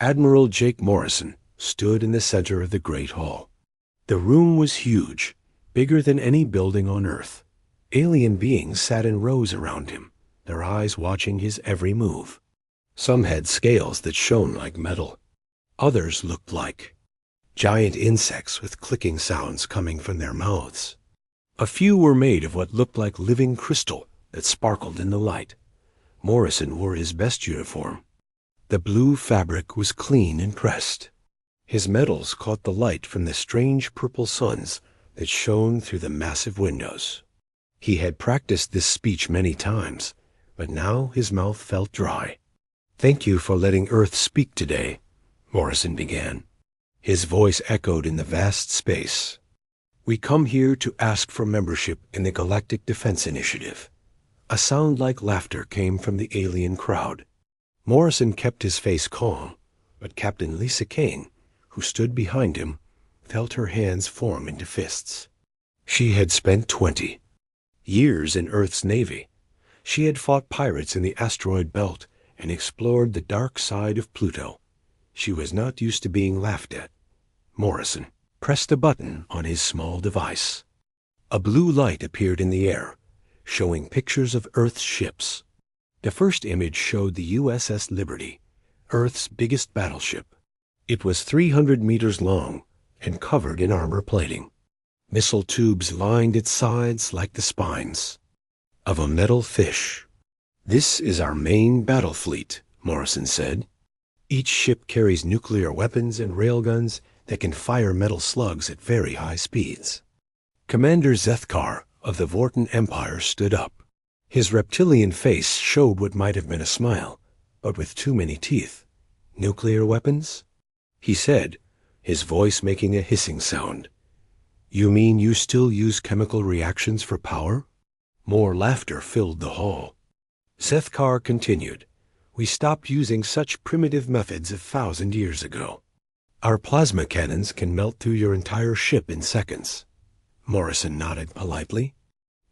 Admiral Jake Morrison stood in the center of the Great Hall. The room was huge, bigger than any building on Earth. Alien beings sat in rows around him, their eyes watching his every move. Some had scales that shone like metal. Others looked like giant insects with clicking sounds coming from their mouths. A few were made of what looked like living crystal that sparkled in the light. Morrison wore his best uniform. The blue fabric was clean and pressed. His metals caught the light from the strange purple suns that shone through the massive windows. He had practiced this speech many times, but now his mouth felt dry. "Thank you for letting Earth speak today," Morrison began. His voice echoed in the vast space. "We come here to ask for membership in the Galactic Defense Initiative." A sound like laughter came from the alien crowd. Morrison kept his face calm, but Captain Lisa Kane, who stood behind him, felt her hands form into fists. She had spent 20 years in Earth's Navy. She had fought pirates in the asteroid belt and explored the dark side of Pluto. She was not used to being laughed at. Morrison pressed a button on his small device. A blue light appeared in the air, showing pictures of Earth's ships. The first image showed the USS Liberty, Earth's biggest battleship. It was 300 meters long and covered in armor plating. Missile tubes lined its sides like the spines of a metal fish. "This is our main battle fleet," Morrison said. "Each ship carries nuclear weapons and railguns that can fire metal slugs at very high speeds." Commander Zethkar of the Vorten Empire stood up. His reptilian face showed what might have been a smile, but with too many teeth. "Nuclear weapons?" he said, his voice making a hissing sound. "You mean you still use chemical reactions for power?" More laughter filled the hall. Zethkar continued, "We stopped using such primitive methods 1,000 years ago. Our plasma cannons can melt through your entire ship in seconds." Morrison nodded politely.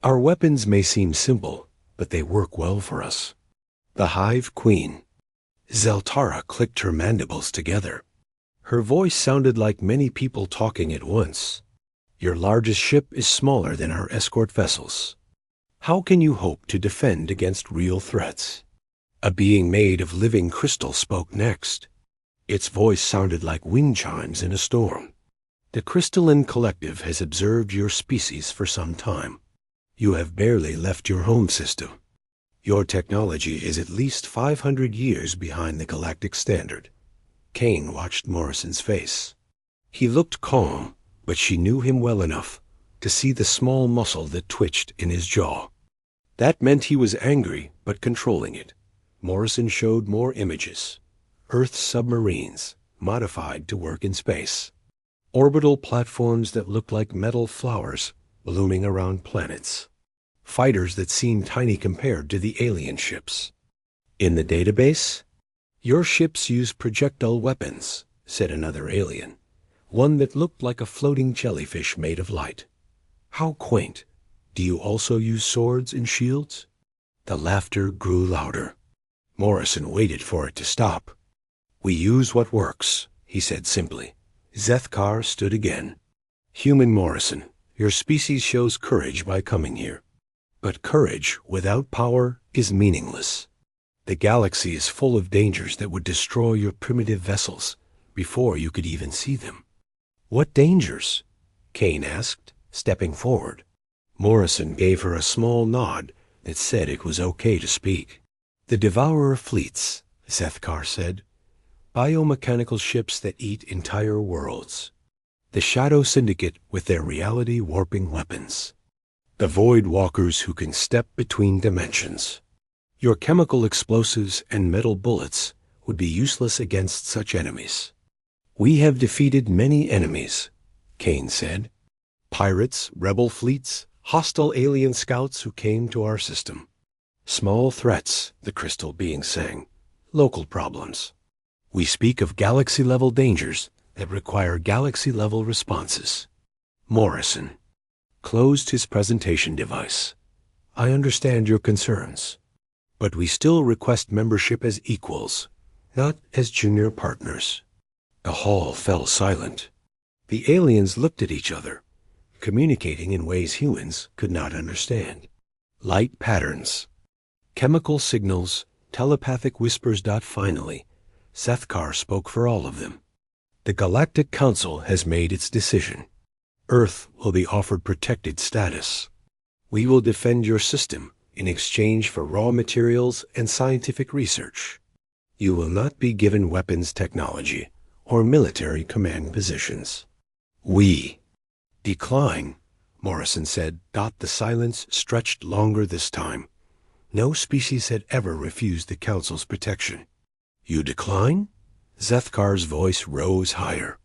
"Our weapons may seem simple, but they work well for us." The Hive Queen. Zeltara clicked her mandibles together. Her voice sounded like many people talking at once. "Your largest ship is smaller than our escort vessels. How can you hope to defend against real threats?" A being made of living crystal spoke next. Its voice sounded like wind chimes in a storm. "The Crystalline Collective has observed your species for some time. You have barely left your home system. Your technology is at least 500 years behind the galactic standard." Kane watched Morrison's face. He looked calm, but she knew him well enough to see the small muscle that twitched in his jaw. That meant he was angry, but controlling it. Morrison showed more images. Earth submarines, modified to work in space. Orbital platforms that looked like metal flowers blooming around planets. Fighters that seemed tiny compared to the alien ships. "In the database? Your ships use projectile weapons," said another alien. One that looked like a floating jellyfish made of light. "How quaint. Do you also use swords and shields?" The laughter grew louder. Morrison waited for it to stop. "We use what works," he said simply. Zethkar stood again. "Human Morrison, your species shows courage by coming here. But courage without power is meaningless. The galaxy is full of dangers that would destroy your primitive vessels before you could even see them." "What dangers?" Kane asked, stepping forward. Morrison gave her a small nod that said it was okay to speak. "The Devourer fleets," Zethkar said. "Biomechanical ships that eat entire worlds. The Shadow Syndicate with their reality-warping weapons. The Void Walkers who can step between dimensions. Your chemical explosives and metal bullets would be useless against such enemies." "We have defeated many enemies," Kane said. "Pirates, rebel fleets, hostile alien scouts who came to our system. Small threats," the crystal being sang. "Local problems. We speak of galaxy-level dangers that require galaxy-level responses." Morrison closed his presentation device. "I understand your concerns, but we still request membership as equals, not as junior partners. The hall fell silent. The aliens looked at each other, communicating in ways humans could not understand. Light patterns, chemical signals, telepathic whispers. Finally, Sethkar spoke for all of them. The Galactic Council has made its decision. Earth will be offered protected status. We will defend your system in exchange for raw materials and scientific research. You will not be given weapons technology or military command positions. We decline, Morrison said. The silence stretched longer this time. No species had ever refused the Council's protection. You decline? Zethkar's voice rose higher.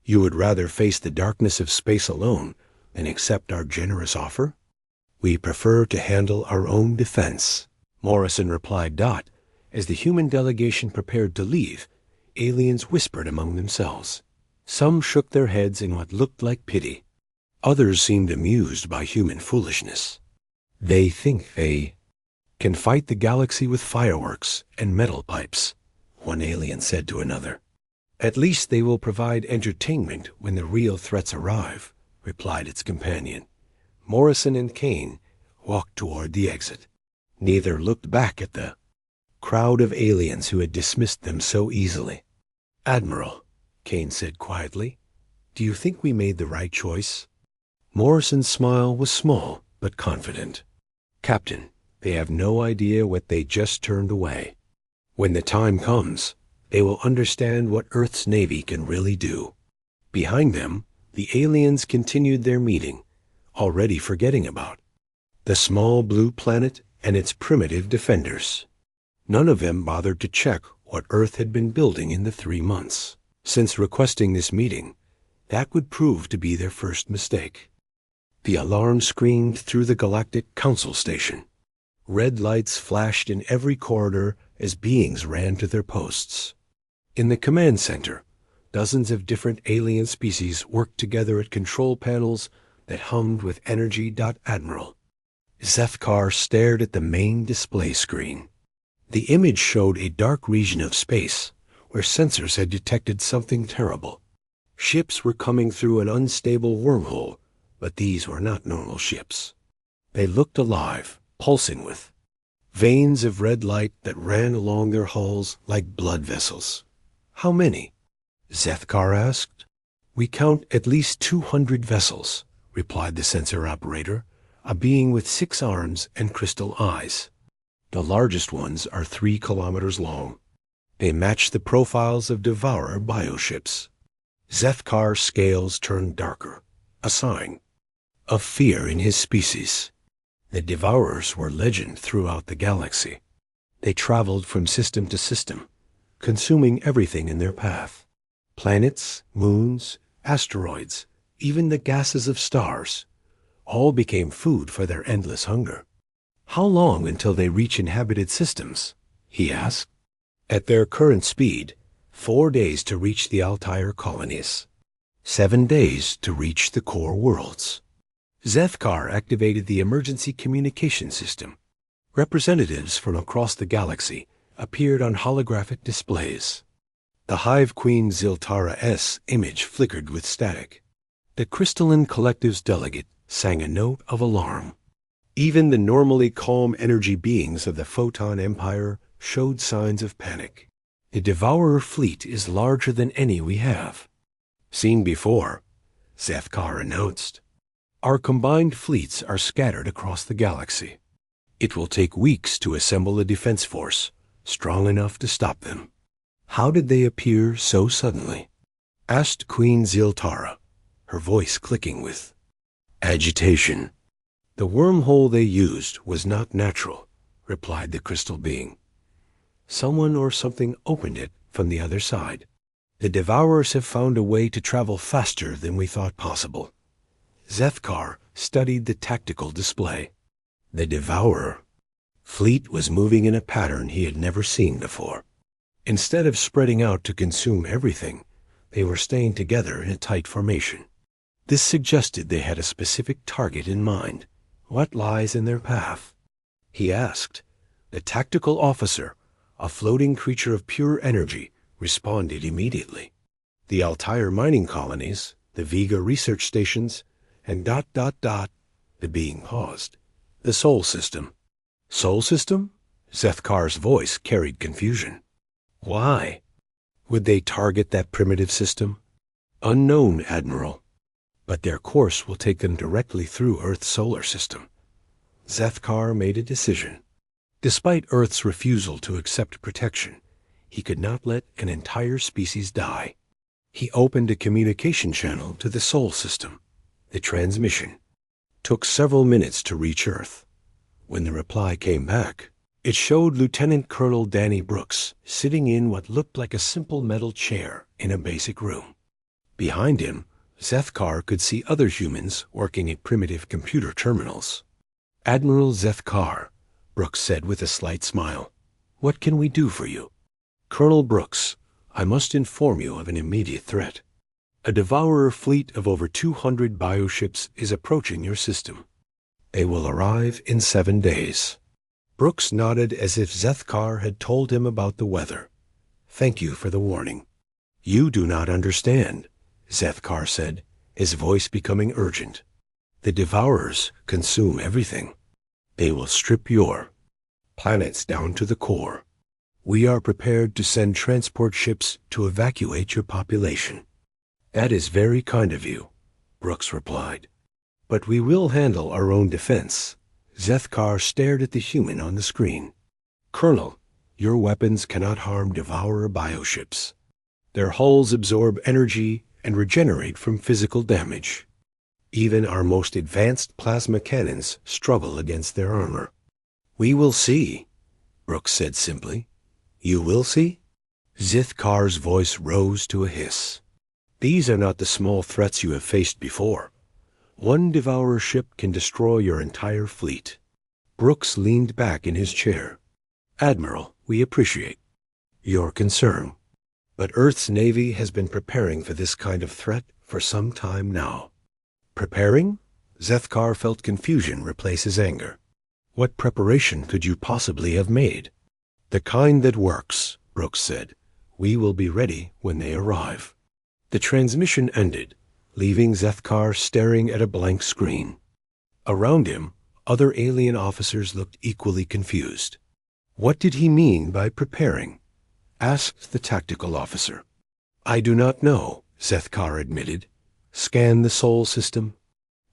You would rather face the darkness of space alone than accept our generous offer? We prefer to handle our own defense, Morrison replied. As the human delegation prepared to leave, aliens whispered among themselves. Some shook their heads in what looked like pity. Others seemed amused by human foolishness. They think they can fight the galaxy with fireworks and metal pipes, one alien said to another. At least they will provide entertainment when the real threats arrive, replied its companion. Morrison and Kane walked toward the exit. Neither looked back at the crowd of aliens who had dismissed them so easily. Admiral, Kane said quietly, do you think we made the right choice? Morrison's smile was small but confident. Captain, they have no idea what they just turned away. When the time comes, they will understand what Earth's Navy can really do. Behind them, the aliens continued their meeting, already forgetting about the small blue planet and its primitive defenders. None of them bothered to check what Earth had been building in the 3 months since requesting this meeting. That would prove to be their first mistake. The alarm screamed through the Galactic Council station. Red lights flashed in every corridor as beings ran to their posts. In the command center, dozens of different alien species worked together at control panels that hummed with energy. Admiral Zethkar stared at the main display screen. The image showed a dark region of space where sensors had detected something terrible. Ships were coming through an unstable wormhole, but these were not normal ships. They looked alive, pulsing with veins of red light that ran along their hulls like blood vessels. How many? Zethkar asked. We count at least 200 vessels, replied the sensor operator, a being with 6 arms and crystal eyes. The largest ones are 3 kilometers long. They match the profiles of Devourer bioships. Zethkar's scales turned darker, a sign of fear in his species. The Devourers were legend throughout the galaxy. They traveled from system to system, consuming everything in their path. Planets, moons, asteroids, even the gases of stars, all became food for their endless hunger. How long until they reach inhabited systems? He asked. At their current speed, 4 days to reach the Altair colonies, 7 days to reach the core worlds. Zethkar activated the emergency communication system. Representatives from across the galaxy appeared on holographic displays. The Hive Queen Ziltara-S image flickered with static. The Crystalline Collective's delegate sang a note of alarm. Even the normally calm energy beings of the Photon Empire showed signs of panic. The Devourer fleet is larger than any we have seen before, Zethkar announced. Our combined fleets are scattered across the galaxy. It will take weeks to assemble a defense force strong enough to stop them. How did they appear so suddenly? Asked Queen Ziltara, her voice clicking with agitation. The wormhole they used was not natural, replied the crystal being. Someone or something opened it from the other side. The Devourers have found a way to travel faster than we thought possible. Zethkar studied the tactical display. The Devourer fleet was moving in a pattern he had never seen before. Instead of spreading out to consume everything, they were staying together in a tight formation. This suggested they had a specific target in mind. What lies in their path? He asked. The tactical officer, A floating creature of pure energy responded immediately. The Altair mining colonies, the Vega research stations, and ... The being paused. The Sol System. Sol System? Zethkar's voice carried confusion. Why? Would they target that primitive system? Unknown, Admiral. But their course will take them directly through Earth's solar system. Zethkar made a decision. Despite Earth's refusal to accept protection, he could not let an entire species die. He opened a communication channel to the Sol System. The transmission took several minutes to reach Earth. When the reply came back, it showed Lieutenant Colonel Danny Brooks sitting in what looked like a simple metal chair in a basic room. Behind him, Zethkar could see other humans working at primitive computer terminals. Admiral Zethkar, Brooks said with a slight smile. What can we do for you? Colonel Brooks, I must inform you of an immediate threat. A devourer fleet of over 200 bioships is approaching your system. They will arrive in 7 days. Brooks nodded as if Zethkar had told him about the weather. Thank you for the warning. You do not understand, Zethkar said, his voice becoming urgent. The devourers consume everything. They will strip your planets down to the core. We are prepared to send transport ships to evacuate your population. That is very kind of you, Brooks replied. But we will handle our own defense. Zethkar stared at the human on the screen. Colonel, your weapons cannot harm devourer bioships. Their hulls absorb energy and regenerate from physical damage. Even our most advanced plasma cannons struggle against their armor. We will see, Brooks said simply. You will see? Zethkar's voice rose to a hiss. These are not the small threats you have faced before. One devourer ship can destroy your entire fleet. Brooks leaned back in his chair. Admiral, we appreciate your concern. But Earth's Navy has been preparing for this kind of threat for some time now. Preparing? Zethkar felt confusion replace his anger. What preparation could you possibly have made? The kind that works, Brooks said. We will be ready when they arrive. The transmission ended, leaving Zethkar staring at a blank screen. Around him, other alien officers looked equally confused. What did he mean by preparing? Asked the tactical officer. I do not know, Zethkar admitted. Scan the Sol System.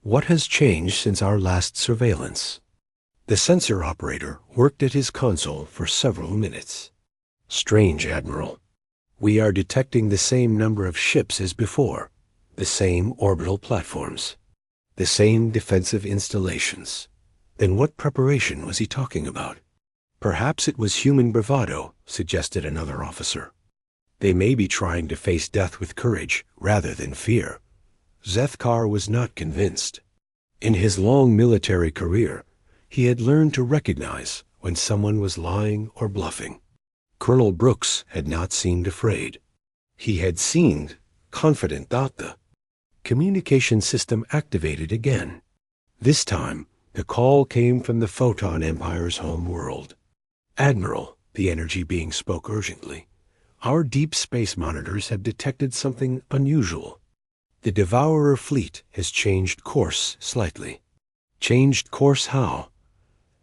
What has changed since our last surveillance? The sensor operator worked at his console for several minutes. Strange, Admiral. We are detecting the same number of ships as before, the same orbital platforms, the same defensive installations. Then what preparation was he talking about? Perhaps it was human bravado, suggested another officer. They may be trying to face death with courage rather than fear. Zethkar was not convinced. In his long military career, he had learned to recognize when someone was lying or bluffing. Colonel Brooks had not seemed afraid. He had seemed confident. The communication system activated again. This time, the call came from the Photon Empire's home world. Admiral, the energy being spoke urgently, our deep space monitors have detected something unusual. The Devourer fleet has changed course slightly. Changed course how?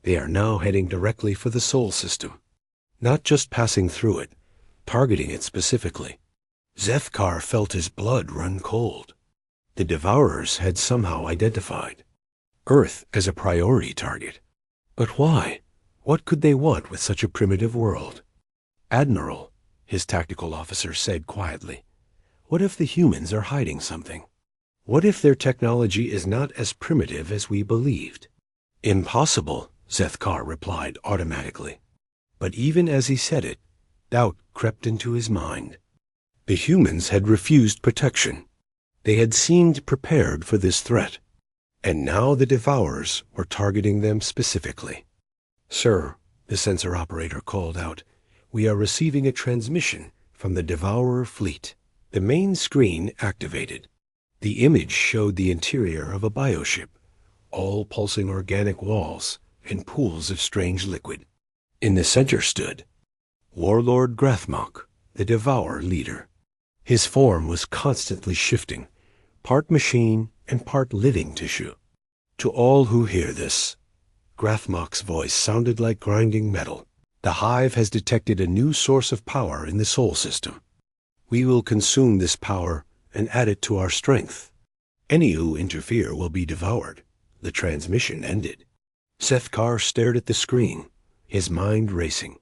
They are now heading directly for the Sol System. Not just passing through it, targeting it specifically. Zethkar felt his blood run cold. The Devourers had somehow identified Earth as a priority target. But why? What could they want with such a primitive world? Admiral, his tactical officer said quietly, what if the humans are hiding something? What if their technology is not as primitive as we believed? Impossible, Zethkar replied automatically. But even as he said it, doubt crept into his mind. The humans had refused protection. They had seemed prepared for this threat. And now the Devourers were targeting them specifically. Sir, the sensor operator called out, we are receiving a transmission from the Devourer fleet. The main screen activated. The image showed the interior of a bioship, all pulsing organic walls and pools of strange liquid. In the center stood Warlord Grathmok, the Devourer leader. His form was constantly shifting, part machine and part living tissue. To all who hear this, Grathmok's voice sounded like grinding metal. The Hive has detected a new source of power in the Sol system. We will consume this power and add it to our strength. Any who interfere will be devoured. The transmission ended. Sethkar stared at the screen, his mind racing.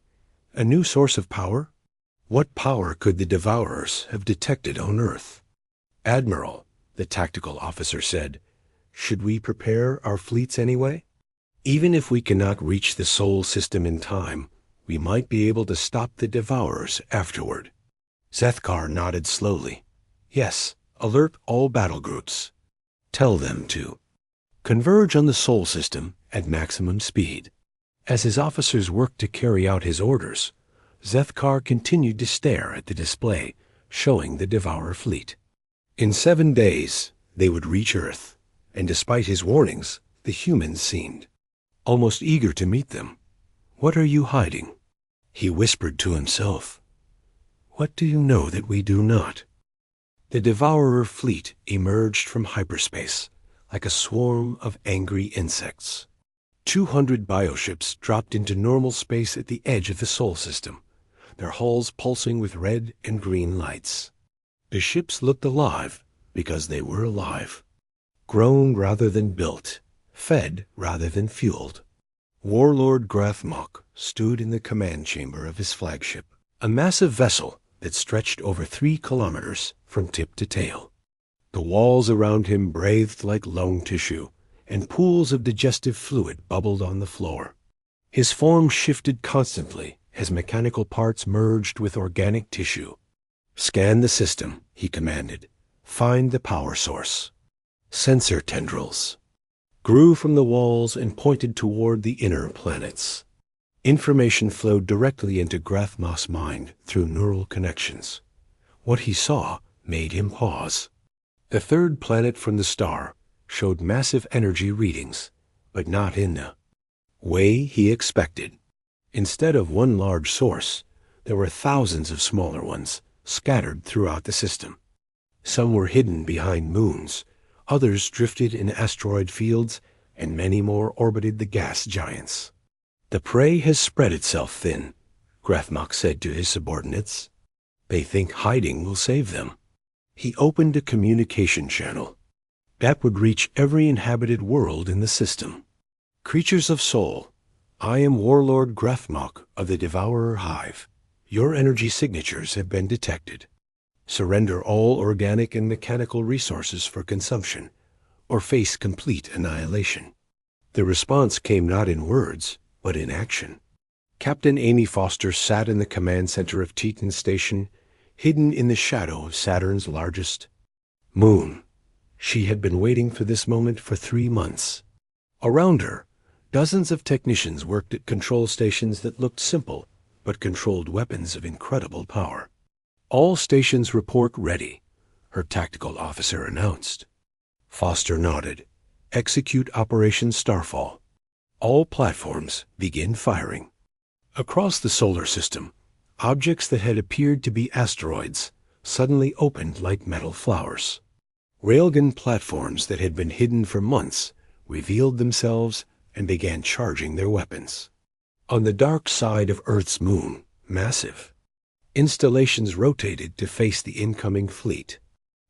A new source of power? What power could the Devourers have detected on Earth? Admiral, the tactical officer said, should we prepare our fleets anyway? Even if we cannot reach the Sol system in time, we might be able to stop the Devourers afterward. Sethkar nodded slowly. Yes, alert all battle groups. Tell them to converge on the Sol system at maximum speed. As his officers worked to carry out his orders, Sethkar continued to stare at the display showing the Devourer fleet. In 7 days, they would reach Earth, and despite his warnings, the humans seemed almost eager to meet them. What are you hiding? He whispered to himself. What do you know that we do not? The Devourer fleet emerged from hyperspace like a swarm of angry insects. 200 bioships dropped into normal space at the edge of the Sol system, their hulls pulsing with red and green lights. The ships looked alive because they were alive. Grown rather than built, fed rather than fueled. Warlord Grathmok stood in the command chamber of his flagship, a massive vessel that stretched over 3 kilometers from tip to tail. The walls around him breathed like lung tissue, and pools of digestive fluid bubbled on the floor. His form shifted constantly as mechanical parts merged with organic tissue. Scan the system, he commanded. Find the power source. Sensor tendrils grew from the walls and pointed toward the inner planets. Information flowed directly into Grathmok's mind through neural connections. What he saw made him pause. The third planet from the star showed massive energy readings, but not in the way he expected. Instead of one large source, there were thousands of smaller ones scattered throughout the system. Some were hidden behind moons, others drifted in asteroid fields, and many more orbited the gas giants. The prey has spread itself thin, Grathmok said to his subordinates. They think hiding will save them. He opened a communication channel that would reach every inhabited world in the system. Creatures of Sol, I am Warlord Grathmok of the Devourer Hive. Your energy signatures have been detected. Surrender all organic and mechanical resources for consumption, or face complete annihilation. The response came not in words, but in action. Captain Amy Foster sat in the command center of Teton Station, hidden in the shadow of Saturn's largest moon. She had been waiting for this moment for 3 months. Around her, dozens of technicians worked at control stations that looked simple, but controlled weapons of incredible power. All stations report ready, her tactical officer announced. Foster nodded. Execute Operation Starfall. All platforms begin firing. Across the solar system, objects that had appeared to be asteroids suddenly opened like metal flowers. Railgun platforms that had been hidden for months revealed themselves and began charging their weapons. On the dark side of Earth's moon, massive installations rotated to face the incoming fleet.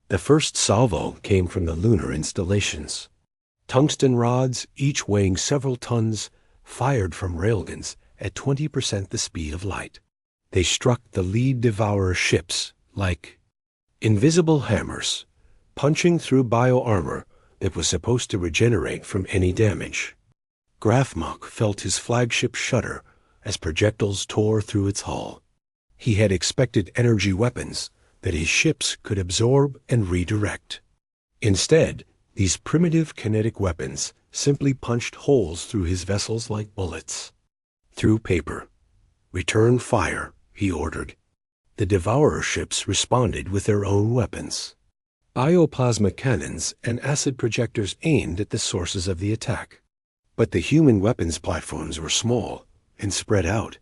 The first salvo came from the lunar installations. Tungsten rods, each weighing several tons, fired from railguns at 20% the speed of light. They struck the lead Devourer ships like invisible hammers, punching through bioarmor that was supposed to regenerate from any damage. Grathmok felt his flagship shudder as projectiles tore through its hull. He had expected energy weapons that his ships could absorb and redirect. Instead, these primitive kinetic weapons simply punched holes through his vessels like bullets. Through paper. Return fire, he ordered. The Devourer ships responded with their own weapons. Bioplasma cannons and acid projectors aimed at the sources of the attack. But the human weapons platforms were small and spread out,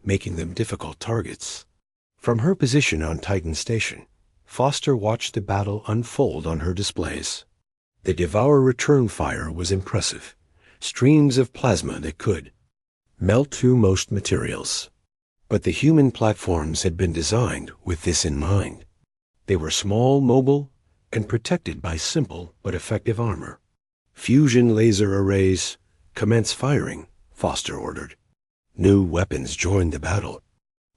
making them difficult targets. From her position on Titan Station, Foster watched the battle unfold on her displays. The Devourer return fire was impressive, streams of plasma that could melt through most materials. But the human platforms had been designed with this in mind. They were small, mobile, and protected by simple but effective armor. Fusion laser arrays, commence firing, Foster ordered. New weapons joined the battle.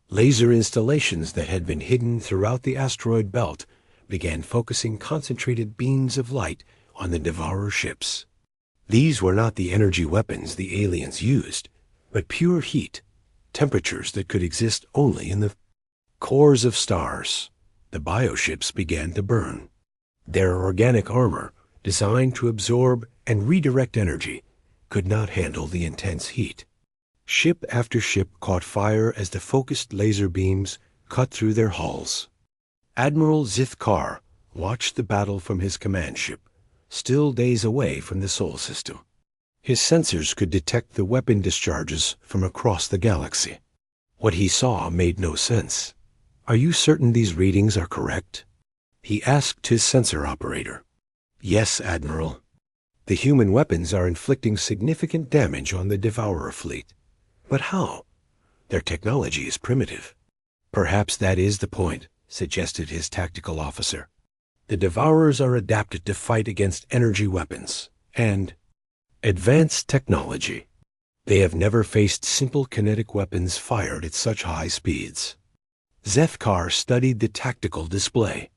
Laser installations that had been hidden throughout the asteroid belt began focusing concentrated beams of light on the Devourer ships. These were not the energy weapons the aliens used, but pure heat, temperatures that could exist only in the cores of stars. The bioships began to burn. Their organic armor, designed to absorb and redirect energy, could not handle the intense heat. Ship after ship caught fire as the focused laser beams cut through their hulls. Admiral Zith Kar watched the battle from his command ship, still days away from the Sol system. His sensors could detect the weapon discharges from across the galaxy. What he saw made no sense. "Are you certain these readings are correct?" he asked his sensor operator. "Yes, Admiral. The human weapons are inflicting significant damage on the Devourer fleet. But how? Their technology is primitive." "Perhaps that is the point," suggested his tactical officer. "The Devourers are adapted to fight against energy weapons and advanced technology. They have never faced simple kinetic weapons fired at such high speeds." Zethkar studied the tactical display.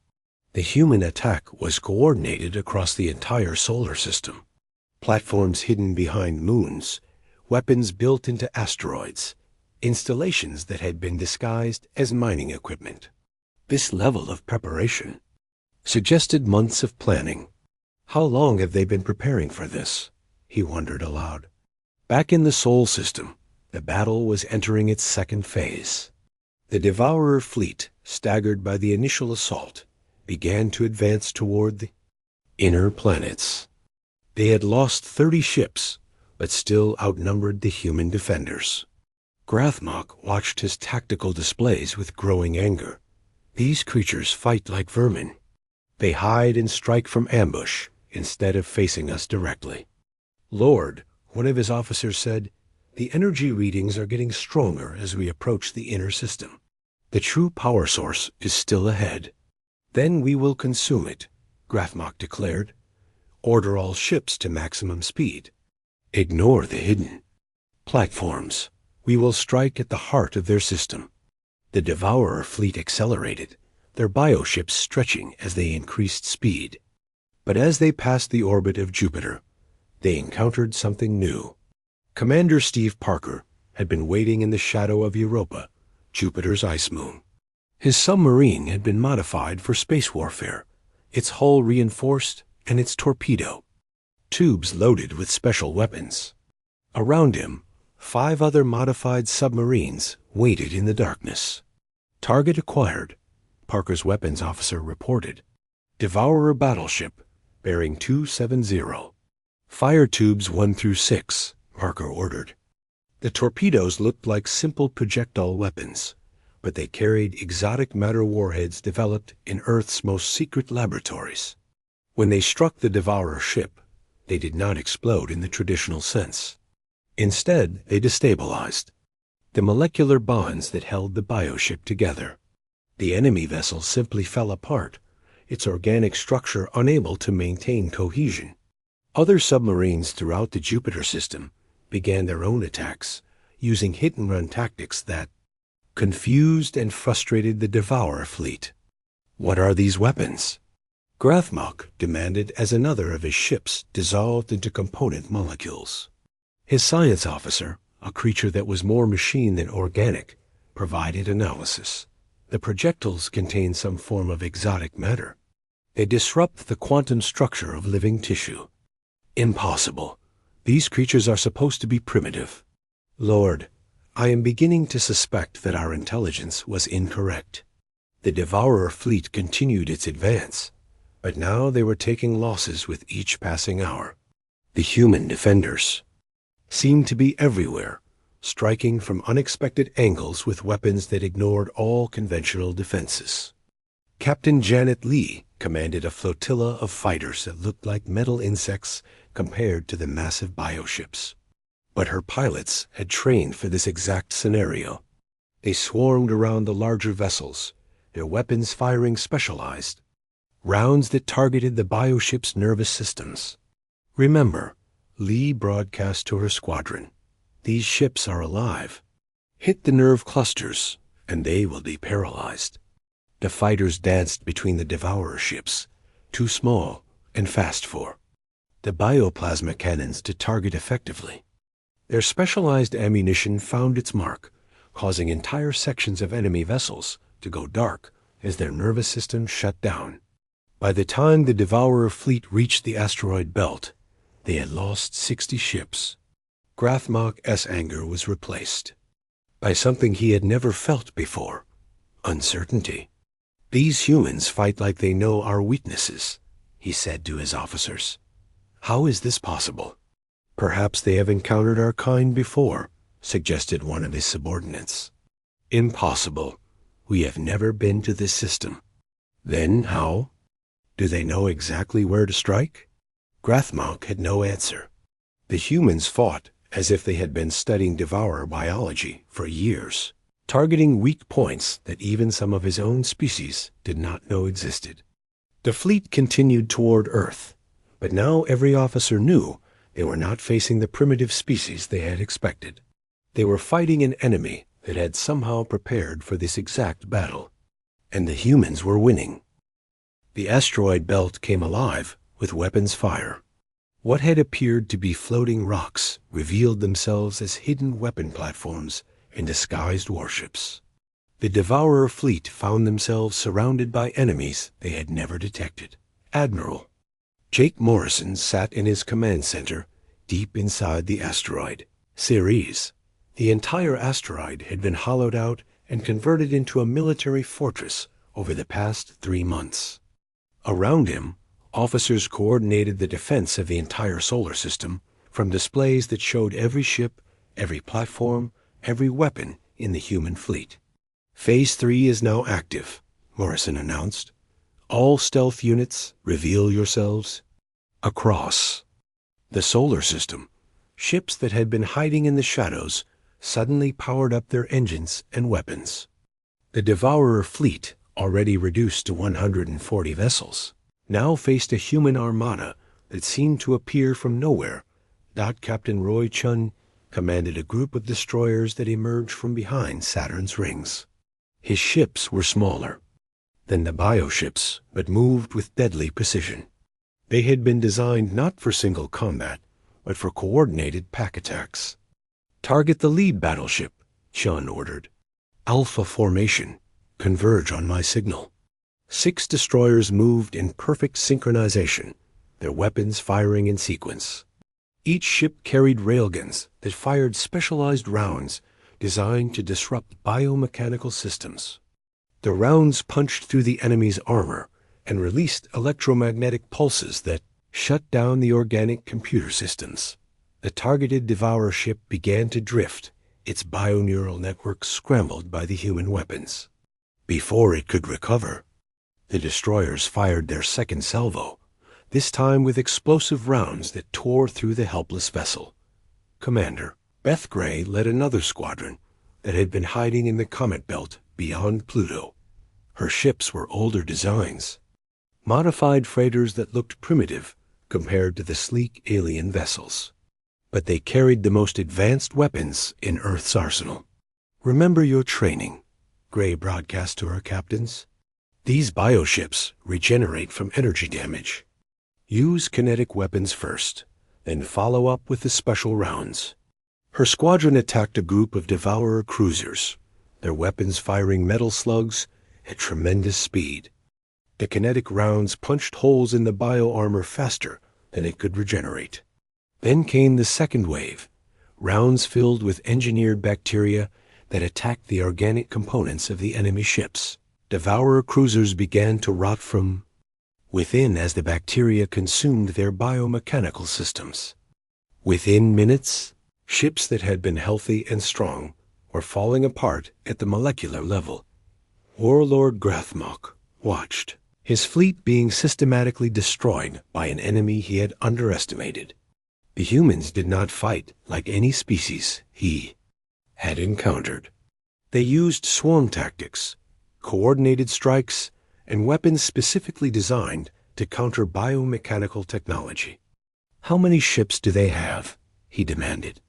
The human attack was coordinated across the entire solar system. Platforms hidden behind moons, weapons built into asteroids, installations that had been disguised as mining equipment. This level of preparation suggested months of planning. How long have they been preparing for this? He wondered aloud. Back in the Sol system, the battle was entering its second phase. The Devourer fleet, staggered by the initial assault, began to advance toward the inner planets. They had lost 30 ships, but still outnumbered the human defenders. Grathmok watched his tactical displays with growing anger. These creatures fight like vermin. They hide and strike from ambush instead of facing us directly. "Lord," one of his officers said, "the energy readings are getting stronger as we approach the inner system. The true power source is still ahead." "Then we will consume it," Grathmok declared. "Order all ships to maximum speed. Ignore the hidden platforms. We will strike at the heart of their system." The Devourer fleet accelerated, their bioships stretching as they increased speed. But as they passed the orbit of Jupiter, they encountered something new. Commander Steve Parker had been waiting in the shadow of Europa, Jupiter's ice moon. His submarine had been modified for space warfare, its hull reinforced and its torpedo tubes loaded with special weapons. Around him, 5 other modified submarines waited in the darkness. "Target acquired," Parker's weapons officer reported. "Devourer battleship, bearing 270. Fire tubes 1 through 6, Parker ordered. The torpedoes looked like simple projectile weapons, but they carried exotic matter warheads developed in Earth's most secret laboratories. When they struck the Devourer ship, they did not explode in the traditional sense. Instead, they destabilized the molecular bonds that held the bioship together. The enemy vessel simply fell apart, its organic structure unable to maintain cohesion. Other submarines throughout the Jupiter system began their own attacks, using hit-and-run tactics that confused and frustrated the Devourer fleet. "What are these weapons?" Grathmok demanded as another of his ships dissolved into component molecules. His science officer, a creature that was more machine than organic, provided analysis. The projectiles contain some form of exotic matter. They disrupt the quantum structure of living tissue. "Impossible. These creatures are supposed to be primitive." "Lord, I am beginning to suspect that our intelligence was incorrect." The Devourer fleet continued its advance, but now they were taking losses with each passing hour. The human defenders seemed to be everywhere, striking from unexpected angles with weapons that ignored all conventional defenses. Captain Janet Lee commanded a flotilla of fighters that looked like metal insects compared to the massive bioships. But her pilots had trained for this exact scenario. They swarmed around the larger vessels, their weapons firing specialized, rounds that targeted the bioship's nervous systems. Remember, Lee broadcast to her squadron, "These ships are alive. Hit the nerve clusters, and they will be paralyzed." The fighters danced between the Devourer ships, too small and fast for the bioplasma cannons to target effectively. Their specialized ammunition found its mark, causing entire sections of enemy vessels to go dark as their nervous systems shut down. By the time the Devourer fleet reached the asteroid belt, they had lost 60 ships. Grathmok's anger was replaced by something he had never felt before: uncertainty. "These humans fight like they know our weaknesses," he said to his officers. "How is this possible?" "Perhaps they have encountered our kind before," suggested one of his subordinates. "Impossible. We have never been to this system." "Then how? Do they know exactly where to strike?" Grathmok had no answer. The humans fought as if they had been studying Devourer biology for years, targeting weak points that even some of his own species did not know existed. The fleet continued toward Earth, but now every officer knew they were not facing the primitive species they had expected. They were fighting an enemy that had somehow prepared for this exact battle, and the humans were winning. The asteroid belt came alive with weapons fire. What had appeared to be floating rocks revealed themselves as hidden weapon platforms and disguised warships. The Devourer fleet found themselves surrounded by enemies they had never detected. Admiral Jake Morrison sat in his command center deep inside the asteroid. Ceres. The entire asteroid had been hollowed out and converted into a military fortress over the past 3 months. Around him, officers coordinated the defense of the entire solar system from displays that showed every ship, every platform, every weapon in the human fleet. "Phase 3 is now active," Morrison announced. "All stealth units, reveal yourselves." Across the solar system, ships that had been hiding in the shadows suddenly powered up their engines and weapons. The Devourer fleet, already reduced to 140 vessels, now faced a human armada that seemed to appear from nowhere. Captain Roy Chun commanded a group of destroyers that emerged from behind Saturn's rings. His ships were smaller than the bioships, but moved with deadly precision. They had been designed not for single combat, but for coordinated pack attacks. "Target the lead battleship," Chun ordered. "Alpha formation. Converge on my signal." 6 destroyers moved in perfect synchronization, their weapons firing in sequence. Each ship carried railguns that fired specialized rounds designed to disrupt biomechanical systems. The rounds punched through the enemy's armor and released electromagnetic pulses that shut down the organic computer systems. The targeted Devourer ship began to drift, its bioneural network scrambled by the human weapons. Before it could recover, the destroyers fired their second salvo, this time with explosive rounds that tore through the helpless vessel. Commander Beth Gray led another squadron that had been hiding in the comet belt beyond Pluto. Her ships were older designs, modified freighters that looked primitive compared to the sleek alien vessels. But they carried the most advanced weapons in Earth's arsenal. "Remember your training," Gray broadcast to her captains. "These bioships regenerate from energy damage. Use kinetic weapons first, then follow up with the special rounds." Her squadron attacked a group of Devourer cruisers, their weapons firing metal slugs at tremendous speed. The kinetic rounds punched holes in the bio-armor faster than it could regenerate. Then came the second wave, rounds filled with engineered bacteria that attacked the organic components of the enemy ships. Devourer cruisers began to rot from within as the bacteria consumed their biomechanical systems. Within minutes, Ships that had been healthy and strong were falling apart at the molecular level. Warlord Grathmok watched, his fleet being systematically destroyed by an enemy he had underestimated. The humans did not fight like any species he had encountered. They used swarm tactics, coordinated strikes, and weapons specifically designed to counter biomechanical technology. "How many ships do they have?" he demanded.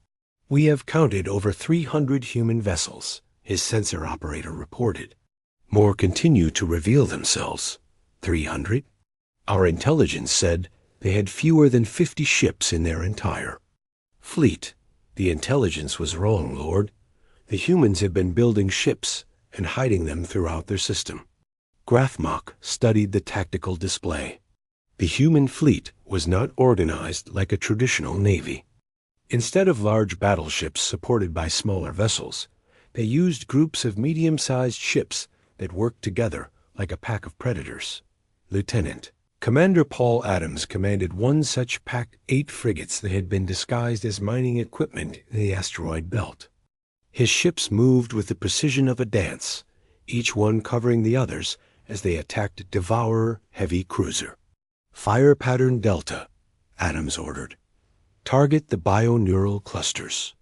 "We have counted over 300 human vessels," his sensor operator reported. "More continue to reveal themselves." 300? Our intelligence said they had fewer than 50 ships in their entire fleet. The intelligence was wrong, Lord. The humans have been building ships and hiding them throughout their system. Grathmok studied the tactical display. The human fleet was not organized like a traditional navy. Instead of large battleships supported by smaller vessels, they used groups of medium-sized ships that worked together like a pack of predators. Lieutenant Commander Paul Adams commanded one such pack, 8 frigates that had been disguised as mining equipment in the asteroid belt. His ships moved with the precision of a dance, each one covering the others as they attacked Devourer heavy cruiser. "Fire pattern Delta," Adams ordered. "Target the bioneural clusters."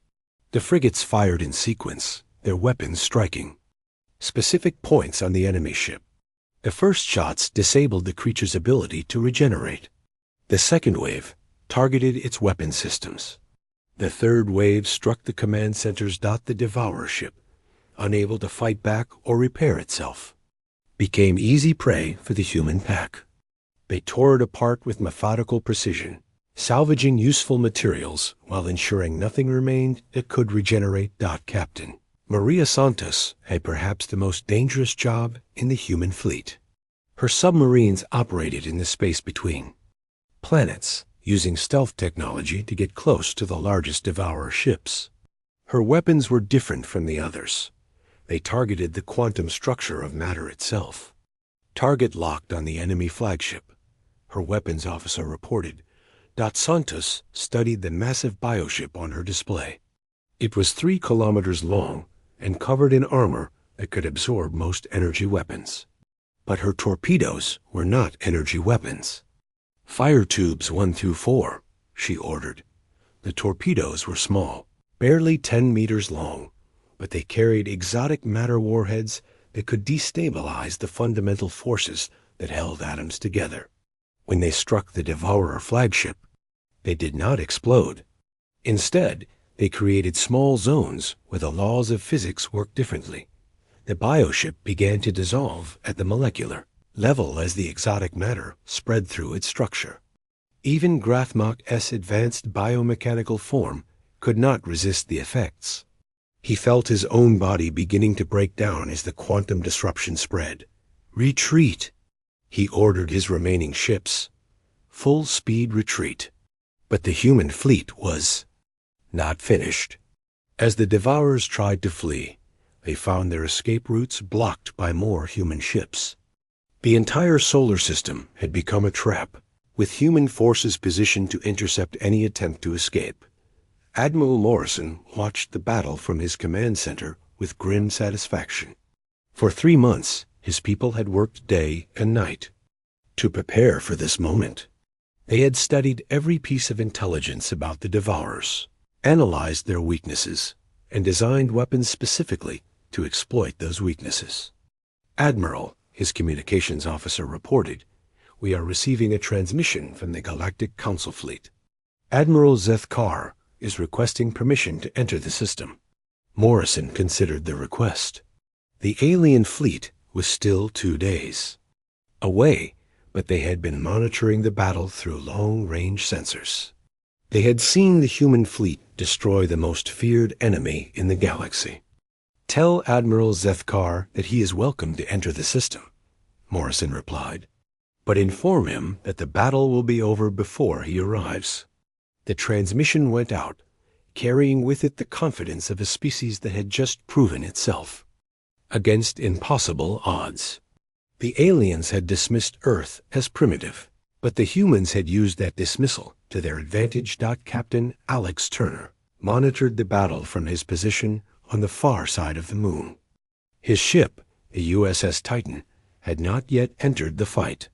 The frigates fired in sequence, their weapons striking specific points on the enemy ship. The first shots disabled the creature's ability to regenerate. The second wave targeted its weapon systems. The third wave struck the command centers. The Devourer ship, unable to fight back or repair itself, became easy prey for the human pack. They tore it apart with methodical precision, salvaging useful materials while ensuring nothing remained that could regenerate. Captain Maria Santos had perhaps the most dangerous job in the human fleet. Her submarines operated in the space between planets, using stealth technology to get close to the largest Devourer ships. Her weapons were different from the others. They targeted the quantum structure of matter itself. Target locked on the enemy flagship, her weapons officer reported. Santos studied the massive bioship on her display. It was 3 kilometers long and covered in armor that could absorb most energy weapons. But her torpedoes were not energy weapons. "Fire tubes 1 through 4, she ordered. The torpedoes were small, barely 10 meters long, but they carried exotic matter warheads that could destabilize the fundamental forces that held atoms together. When they struck the Devourer flagship, they did not explode. Instead, they created small zones where the laws of physics worked differently. The bioship began to dissolve at the molecular level as the exotic matter spread through its structure. Even Grathmok's advanced biomechanical form could not resist the effects. He felt his own body beginning to break down as the quantum disruption spread. "Retreat!" He ordered his remaining ships. Full speed retreat. But the human fleet was not finished. As the Devourers tried to flee, they found their escape routes blocked by more human ships. The entire solar system had become a trap, with human forces positioned to intercept any attempt to escape. Admiral Morrison watched the battle from his command center with grim satisfaction. For 3 months, his people had worked day and night to prepare for this moment. They had studied every piece of intelligence about the Devourers, analyzed their weaknesses, and designed weapons specifically to exploit those weaknesses. "Admiral," his communications officer reported, "we are receiving a transmission from the Galactic Council fleet. Admiral Zethkar is requesting permission to enter the system." Morrison considered the request. The alien fleet was still 2 days away, but they had been monitoring the battle through long-range sensors. They had seen the human fleet destroy the most feared enemy in the galaxy. "Tell Admiral Zethkar that he is welcome to enter the system," Morrison replied. "But inform him that the battle will be over before he arrives." The transmission went out, carrying with it the confidence of a species that had just proven itself against impossible odds. The aliens had dismissed Earth as primitive, but the humans had used that dismissal to their advantage. Captain Alex Turner monitored the battle from his position on the far side of the moon. His ship, the USS Titan, had not yet entered the fight.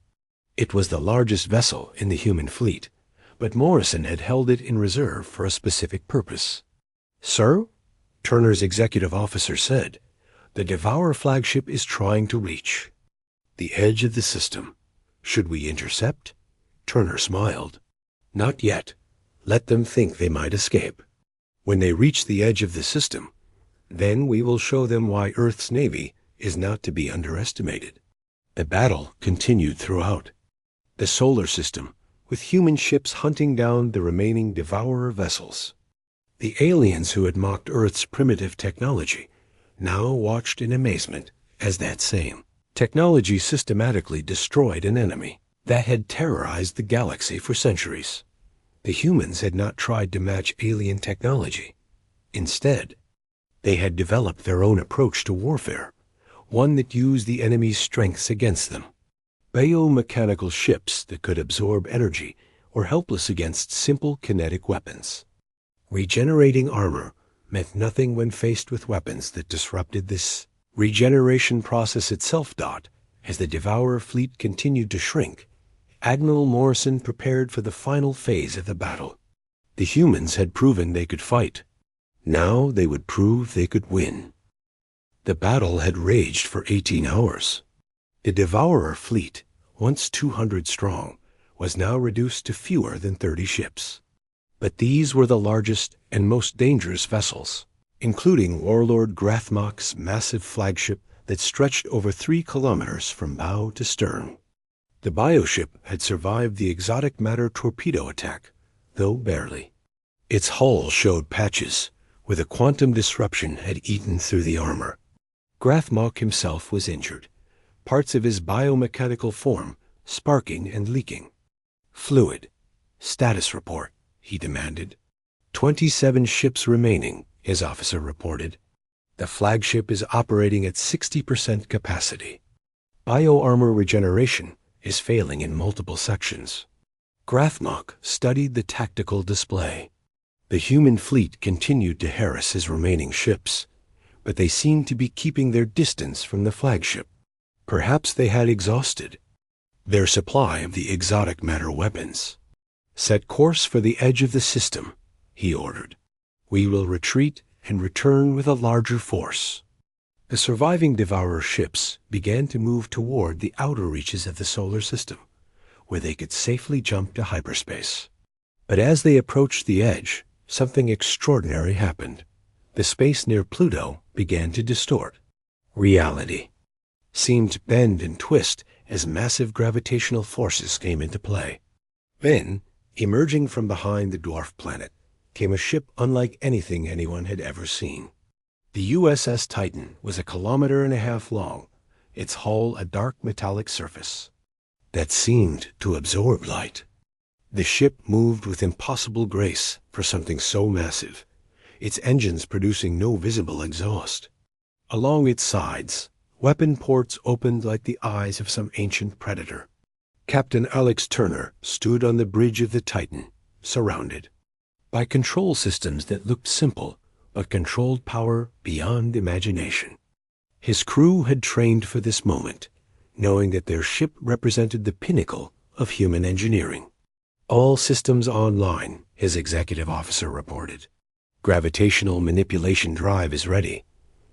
It was the largest vessel in the human fleet, but Morrison had held it in reserve for a specific purpose. "Sir," Turner's executive officer said, "the Devourer flagship is trying to reach the edge of the system. Should we intercept?" Turner smiled. "Not yet. Let them think they might escape. When they reach the edge of the system, then we will show them why Earth's Navy is not to be underestimated." The battle continued throughout the solar system, with human ships hunting down the remaining Devourer vessels. The aliens who had mocked Earth's primitive technology now watched in amazement as that same technology systematically destroyed an enemy that had terrorized the galaxy for centuries. The humans had not tried to match alien technology. Instead, they had developed their own approach to warfare, one that used the enemy's strengths against them. Biomechanical ships that could absorb energy were helpless against simple kinetic weapons. Regenerating armor meant nothing when faced with weapons that disrupted this regeneration process itself. As the Devourer fleet continued to shrink, Admiral Morrison prepared for the final phase of the battle. The humans had proven they could fight. Now they would prove they could win. The battle had raged for 18 hours. The Devourer fleet, once 200 strong, was now reduced to fewer than 30 ships. But these were the largest and most dangerous vessels, including Warlord Grathmok's massive flagship that stretched over 3 kilometers from bow to stern. The bioship had survived the exotic matter torpedo attack, though barely. Its hull showed patches where the quantum disruption had eaten through the armor. Grathmok himself was injured, parts of his biomechanical form sparking and leaking. "Fluid. Status report," he demanded. 27 ships remaining, his officer reported. "The flagship is operating at 60% capacity. Bioarmor regeneration is failing in multiple sections." Grathmok studied the tactical display. The human fleet continued to harass his remaining ships, but they seemed to be keeping their distance from the flagship. Perhaps they had exhausted their supply of the exotic matter weapons. "Set course for the edge of the system," he ordered. "We will retreat and return with a larger force." The surviving Devourer ships began to move toward the outer reaches of the solar system, where they could safely jump to hyperspace. But as they approached the edge, something extraordinary happened. The space near Pluto began to distort. Reality seemed to bend and twist as massive gravitational forces came into play. Then, emerging from behind the dwarf planet, came a ship unlike anything anyone had ever seen. The USS Titan was 1.5 kilometers long, its hull a dark metallic surface that seemed to absorb light. The ship moved with impossible grace for something so massive, its engines producing no visible exhaust. Along its sides, weapon ports opened like the eyes of some ancient predator. Captain Alex Turner stood on the bridge of the Titan, surrounded by control systems that looked simple but controlled power beyond imagination. His crew had trained for this moment, knowing that their ship represented the pinnacle of human engineering. "All systems online," his executive officer reported. "Gravitational manipulation drive is ready.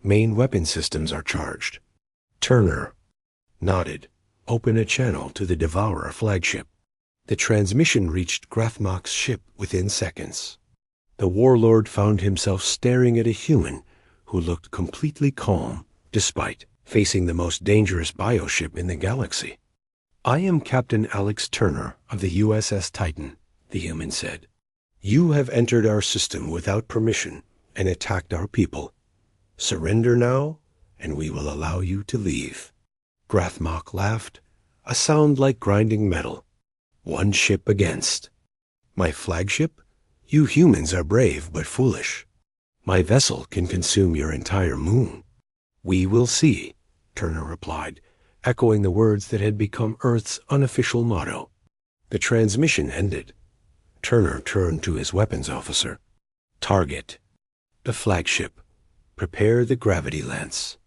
Main weapon systems are charged." Turner nodded. "Open a channel to the Devourer flagship." The transmission reached Grathmok's ship within seconds. The warlord found himself staring at a human who looked completely calm, despite facing the most dangerous bioship in the galaxy. "I am Captain Alex Turner of the USS Titan," the human said. "You have entered our system without permission and attacked our people. Surrender now, and we will allow you to leave." Grathmok laughed, a sound like grinding metal. "One ship against my flagship? You humans are brave but foolish. My vessel can consume your entire moon." "We will see," Turner replied, echoing the words that had become Earth's unofficial motto. The transmission ended. Turner turned to his weapons officer. Target. The flagship. Prepare the gravity lance.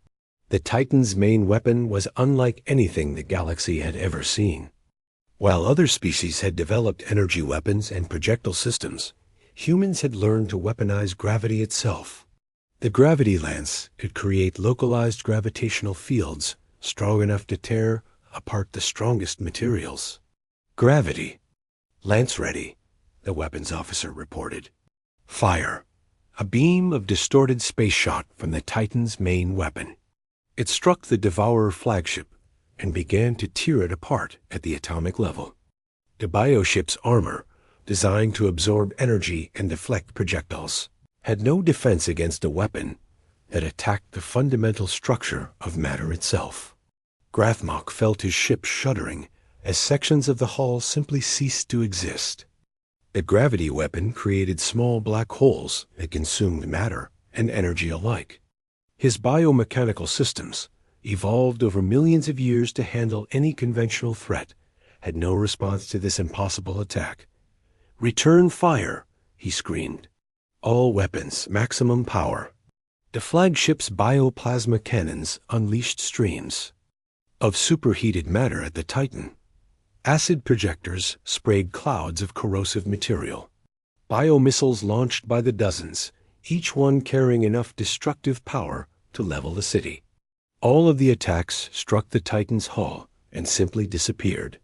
The Titan's main weapon was unlike anything the galaxy had ever seen. While other species had developed energy weapons and projectile systems, humans had learned to weaponize gravity itself. The gravity lance could create localized gravitational fields strong enough to tear apart the strongest materials. Gravity. Lance ready, the weapons officer reported. Fire. A beam of distorted space shot from the Titan's main weapon. It struck the Devourer flagship and began to tear it apart at the atomic level. The bioship's armor, designed to absorb energy and deflect projectiles, had no defense against a weapon that attacked the fundamental structure of matter itself. Grathmok felt his ship shuddering as sections of the hull simply ceased to exist. The gravity weapon created small black holes that consumed matter and energy alike. His biomechanical systems, evolved over millions of years to handle any conventional threat, had no response to this impossible attack. "Return fire," he screamed. "All weapons, maximum power." The flagship's bioplasma cannons unleashed streams of superheated matter at the Titan. Acid projectors sprayed clouds of corrosive material. Biomissiles launched by the dozens, each one carrying enough destructive power to level the city. All of the attacks struck the Titan's hull and simply disappeared.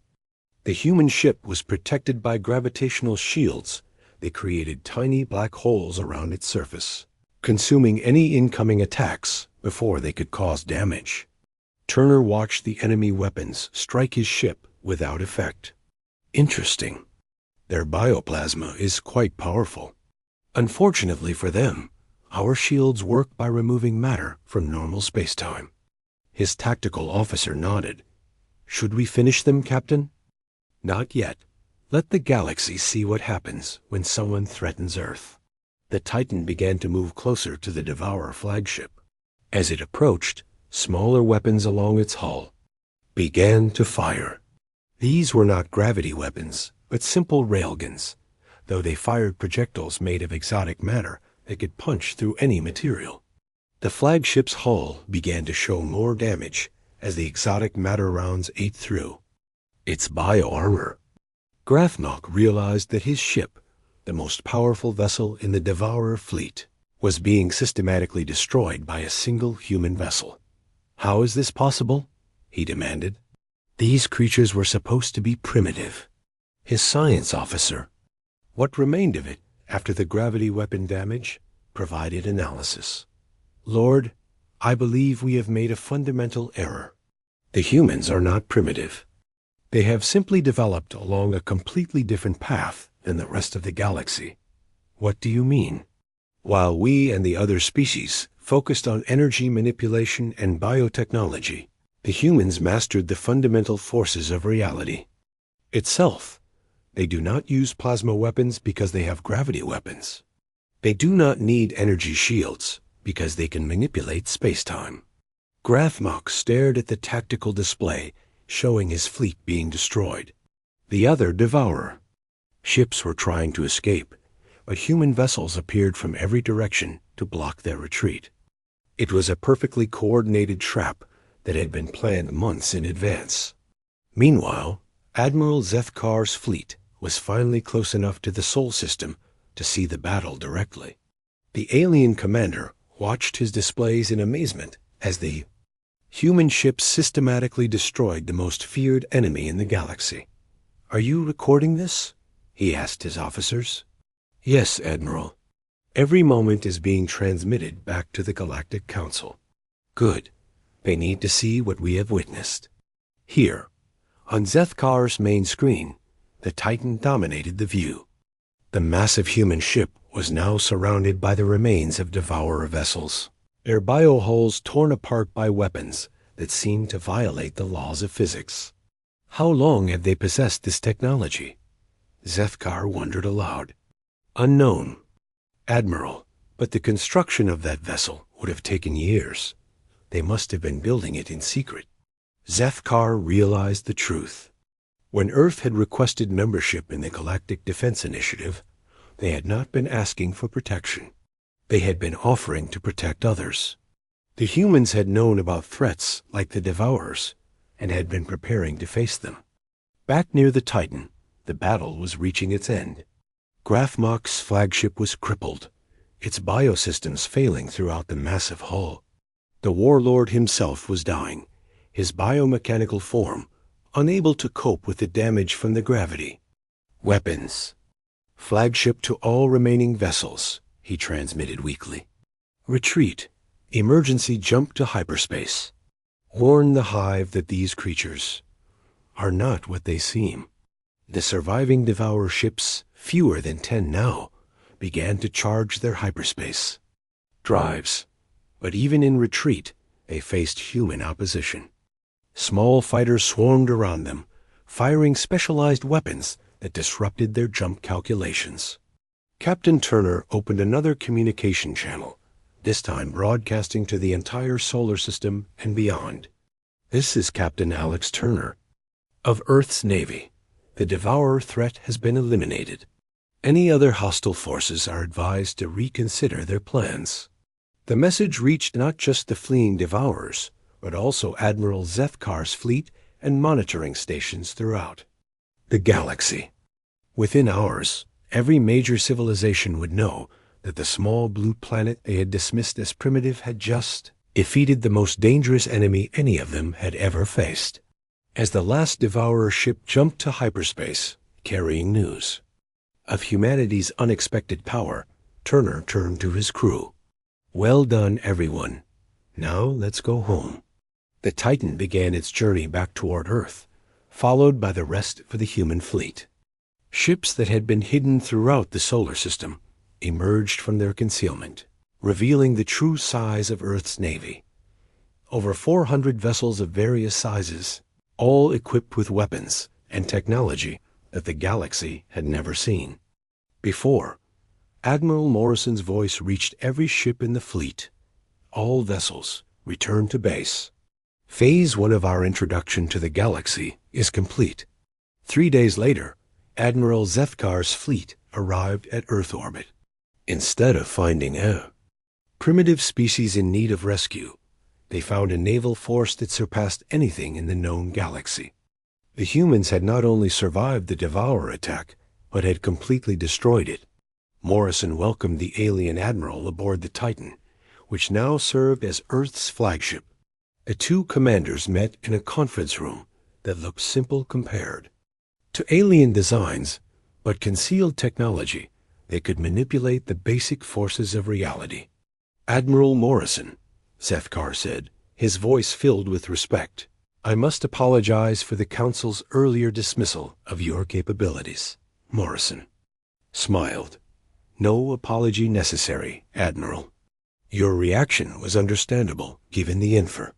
The human ship was protected by gravitational shields that created tiny black holes around its surface, consuming any incoming attacks before they could cause damage. Turner watched the enemy weapons strike his ship without effect. Interesting. Their bioplasma is quite powerful. Unfortunately for them, our shields work by removing matter from normal spacetime. His tactical officer nodded. "Should we finish them, Captain?" "Not yet. Let the galaxy see what happens when someone threatens Earth." The Titan began to move closer to the Devourer flagship. As it approached, smaller weapons along its hull began to fire. These were not gravity weapons, but simple railguns, though they fired projectiles made of exotic matter that could punch through any material. The flagship's hull began to show more damage as the exotic matter rounds ate through its bioarmor. Grathmok realized that his ship, the most powerful vessel in the Devourer fleet, was being systematically destroyed by a single human vessel. "How is this possible?" he demanded. "These creatures were supposed to be primitive." His science officer, what remained of it after the gravity weapon damage, provided analysis. "Lord, I believe we have made a fundamental error. The humans are not primitive. They have simply developed along a completely different path than the rest of the galaxy." "What do you mean?" "While we and the other species focused on energy manipulation and biotechnology, the humans mastered the fundamental forces of reality itself. They do not use plasma weapons because they have gravity weapons. They do not need energy shields because they can manipulate spacetime." Grathmok stared at the tactical display showing his fleet being destroyed. The other Devourer. Ships were trying to escape, but human vessels appeared from every direction to block their retreat. It was a perfectly coordinated trap that had been planned months in advance. Meanwhile, Admiral Zethkar's fleet was finally close enough to the Sol system to see the battle directly. The alien commander watched his displays in amazement as the human ships systematically destroyed the most feared enemy in the galaxy. "Are you recording this?" he asked his officers. "Yes, Admiral. Every moment is being transmitted back to the Galactic Council." "Good. They need to see what we have witnessed." Here, on Zethkar's main screen, the Titan dominated the view. The massive human ship was now surrounded by the remains of Devourer vessels, their biohulls torn apart by weapons that seemed to violate the laws of physics. How long had they possessed this technology? Zethkar wondered aloud. "Unknown, Admiral, but the construction of that vessel would have taken years. They must have been building it in secret." Zethkar realized the truth. When Earth had requested membership in the Galactic Defense Initiative, they had not been asking for protection. They had been offering to protect others. The humans had known about threats like the Devourers and had been preparing to face them. Back near the Titan, the battle was reaching its end. Grafmok's flagship was crippled, its biosystems failing throughout the massive hull. The warlord himself was dying, his biomechanical form unable to cope with the damage from the gravity. Weapons. Flagship to all remaining vessels, he transmitted weakly. Retreat. Emergency jump to hyperspace. Warn the hive that these creatures are not what they seem. The surviving Devourer ships, fewer than 10 now, began to charge their hyperspace drives. But even in retreat, they faced human opposition. Small fighters swarmed around them, firing specialized weapons that disrupted their jump calculations. Captain Turner opened another communication channel, this time broadcasting to the entire solar system and beyond. This is Captain Alex Turner of Earth's Navy. The Devourer threat has been eliminated. Any other hostile forces are advised to reconsider their plans. The message reached not just the fleeing Devourers, but also Admiral Zethkar's fleet and monitoring stations throughout the galaxy. Within hours, every major civilization would know that the small blue planet they had dismissed as primitive had just defeated the most dangerous enemy any of them had ever faced. As the last Devourer ship jumped to hyperspace, carrying news of humanity's unexpected power, Turner turned to his crew. "Well done, everyone. Now let's go home." The Titan began its journey back toward Earth, followed by the rest of the human fleet. Ships that had been hidden throughout the solar system emerged from their concealment, revealing the true size of Earth's Navy. Over 400 vessels of various sizes, all equipped with weapons and technology that the galaxy had never seen before. Admiral Morrison's voice reached every ship in the fleet. All vessels, return to base. Phase 1 of our introduction to the galaxy is complete. 3 days later, Admiral Zethkar's fleet arrived at Earth orbit. Instead of finding a primitive species in need of rescue, they found a naval force that surpassed anything in the known galaxy. The humans had not only survived the Devourer attack, but had completely destroyed it. Morrison welcomed the alien admiral aboard the Titan, which now served as Earth's flagship. The two commanders met in a conference room that looked simple compared to alien designs, but concealed technology that could manipulate the basic forces of reality. "Admiral Morrison," Zethkar said, his voice filled with respect, "I must apologize for the Council's earlier dismissal of your capabilities." Morrison smiled. "No apology necessary, Admiral. Your reaction was understandable, given the infer."